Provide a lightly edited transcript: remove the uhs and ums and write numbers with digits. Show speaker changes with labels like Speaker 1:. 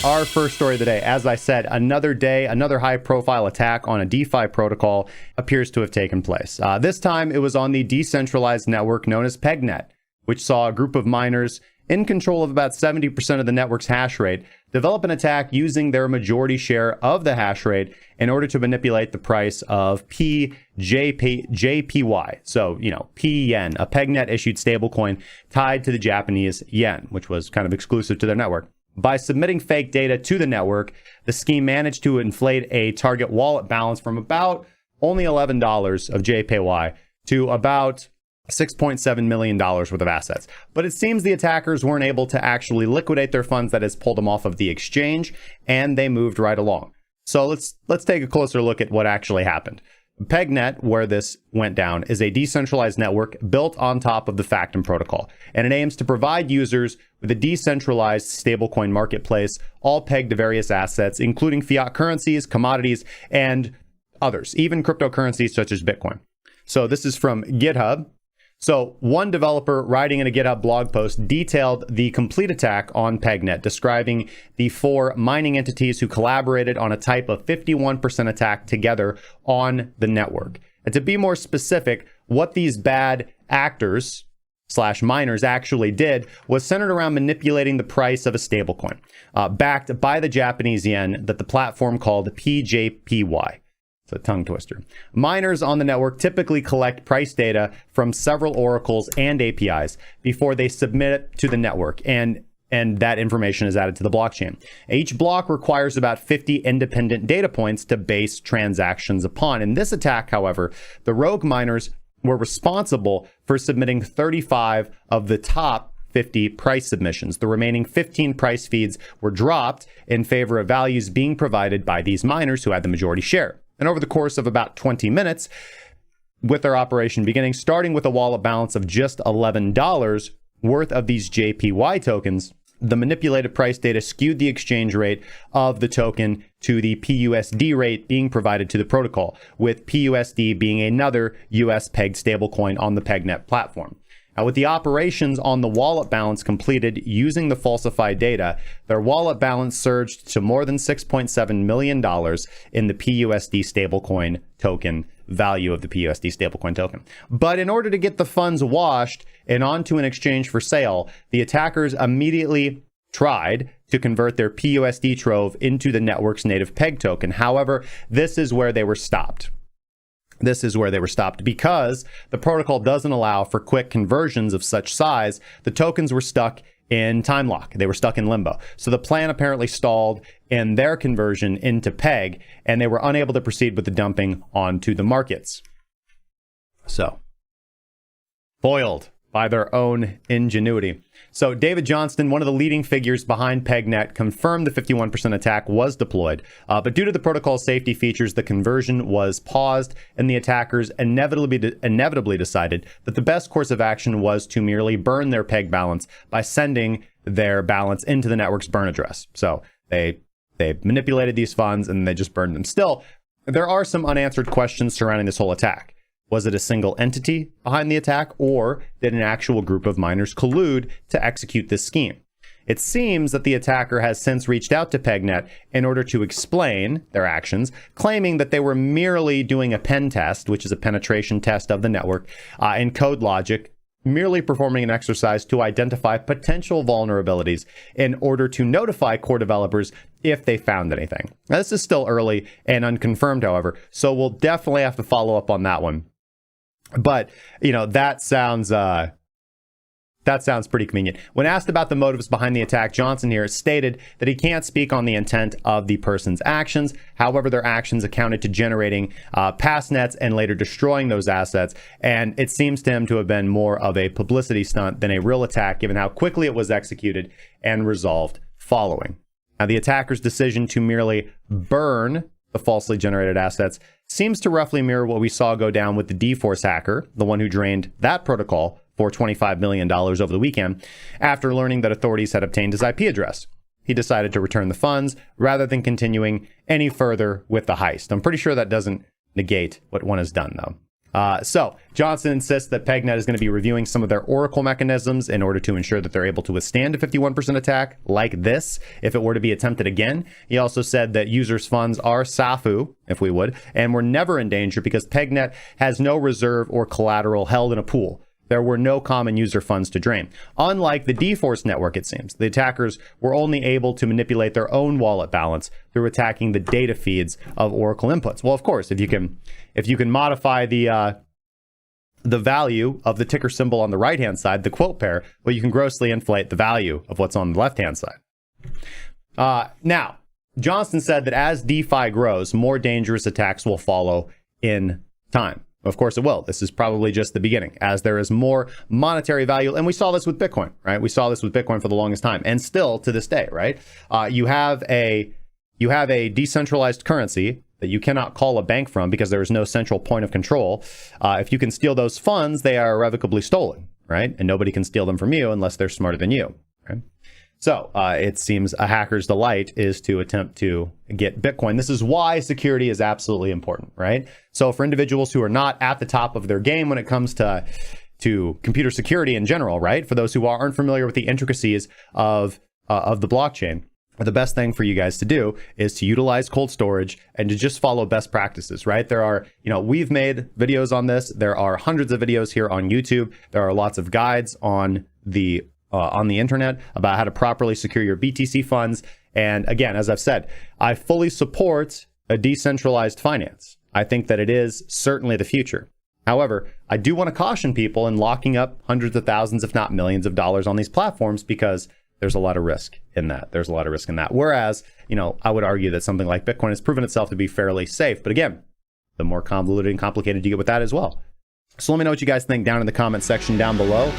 Speaker 1: our first story of the day. As I said, another day, another high-profile attack on a DeFi protocol appears to have taken place. This time, it was on the decentralized network known as PegNet, which saw a group of miners in control of about 70% of the network's hash rate develop an attack using their majority share of the hash rate in order to manipulate the price of pJPY. So, p-yen, a PegNet-issued stablecoin tied to the Japanese yen, which was kind of exclusive to their network. By submitting fake data to the network, the scheme managed to inflate a target wallet balance from about only $11 of JPY to about $6.7 million worth of assets. But it seems the attackers weren't able to actually liquidate their funds, that is, pulled them off of the exchange, and they moved right along. So let's take a closer look at what actually happened. PegNet, where this went down, is a decentralized network built on top of the Factom protocol, and it aims to provide users with a decentralized stablecoin marketplace, all pegged to various assets, including fiat currencies, commodities, and others, even cryptocurrencies such as Bitcoin. So this is from GitHub. So one developer writing in a GitHub blog post detailed the complete attack on PegNet, describing the 4 mining entities who collaborated on a type of 51% attack together on the network. And to be more specific, what these bad actors / miners actually did was centered around manipulating the price of a stablecoin, backed by the Japanese yen that the platform called pJPY. It's a tongue twister. Miners on the network typically collect price data from several oracles and APIs before they submit it to the network, and that information is added to the blockchain. Each block requires about 50 independent data points to base transactions upon. In this attack, however, the rogue miners were responsible for submitting 35 of the top 50 price submissions. The remaining 15 price feeds were dropped in favor of values being provided by these miners who had the majority share. And over the course of about 20 minutes, with their operation beginning, starting with a wallet balance of just $11 worth of these JPY tokens, the manipulated price data skewed the exchange rate of the token to the pUSD rate being provided to the protocol, with pUSD being another US pegged stablecoin on the PegNet platform. Now, with the operations on the wallet balance completed using the falsified data, their wallet balance surged to more than $6.7 million in the pUSD stablecoin token value of the pUSD stablecoin token. But in order to get the funds washed and onto an exchange for sale, the attackers immediately tried to convert their pUSD trove into the network's native peg token. However, this is where they were stopped. Because the protocol doesn't allow for quick conversions of such size. The tokens were stuck in time lock. They were stuck in limbo. So the plan apparently stalled in their conversion into peg, and they were unable to proceed with the dumping onto the markets. So, foiled by their own ingenuity. So David Johnston, one of the leading figures behind PegNet, confirmed the 51% attack was deployed, but due to the protocol's safety features, the conversion was paused, and the attackers inevitably decided that the best course of action was to merely burn their peg balance by sending their balance into the network's burn address. So they manipulated these funds and they just burned them. Still, there are some unanswered questions surrounding this whole attack. Was it a single entity behind the attack, or did an actual group of miners collude to execute this scheme? It seems that the attacker has since reached out to PegNet in order to explain their actions, claiming that they were merely doing a pen test, which is a penetration test of the network, in code logic, merely performing an exercise to identify potential vulnerabilities in order to notify core developers if they found anything. Now, this is still early and unconfirmed, however, so we'll definitely have to follow up on that one. But, that sounds pretty convenient. When asked about the motives behind the attack, Johnson here stated that he can't speak on the intent of the person's actions. However, their actions accounted to generating pass nets and later destroying those assets. And it seems to him to have been more of a publicity stunt than a real attack, given how quickly it was executed and resolved following. Now, the attacker's decision to merely burn the falsely generated assets seems to roughly mirror what we saw go down with the D-Force hacker, the one who drained that protocol for $25 million over the weekend, after learning that authorities had obtained his IP address. He decided to return the funds rather than continuing any further with the heist. I'm pretty sure that doesn't negate what one has done, though. So Johnson insists that PegNet is going to be reviewing some of their oracle mechanisms in order to ensure that they're able to withstand a 51% attack like this if it were to be attempted again. He also said that users' funds are SAFU, if we would, and were never in danger because PegNet has no reserve or collateral held in a pool. There were no common user funds to drain. Unlike the D-Force network, it seems, the attackers were only able to manipulate their own wallet balance through attacking the data feeds of Oracle inputs. Well, of course, if you can modify the value of the ticker symbol on the right-hand side, the quote pair, well, you can grossly inflate the value of what's on the left-hand side. Now, Johnson said that as DeFi grows, more dangerous attacks will follow in time. Of course it will. This is probably just the beginning, as there is more monetary value. And we saw this with Bitcoin, right? We saw this with Bitcoin for the longest time, and still to this day, right? You have a decentralized currency that you cannot call a bank from because there is no central point of control. If you can steal those funds, they are irrevocably stolen, right? And nobody can steal them from you unless they're smarter than you, right? So it seems a hacker's delight is to attempt to get Bitcoin. This is why security is absolutely important, right? So for individuals who are not at the top of their game when it comes to computer security in general, right? For those who aren't familiar with the intricacies of the blockchain, the best thing for you guys to do is to utilize cold storage and to just follow best practices, right? There are, we've made videos on this. There are hundreds of videos here on YouTube. There are lots of guides on the internet about how to properly secure your BTC funds. And again, as I've said, I fully support a decentralized finance. I think that it is certainly the future. However, I do want to caution people in locking up hundreds of thousands, if not millions of dollars on these platforms because there's a lot of risk in that. Whereas, I would argue that something like Bitcoin has proven itself to be fairly safe. But again, the more convoluted and complicated you get with that as well. So let me know what you guys think down in the comment section down below.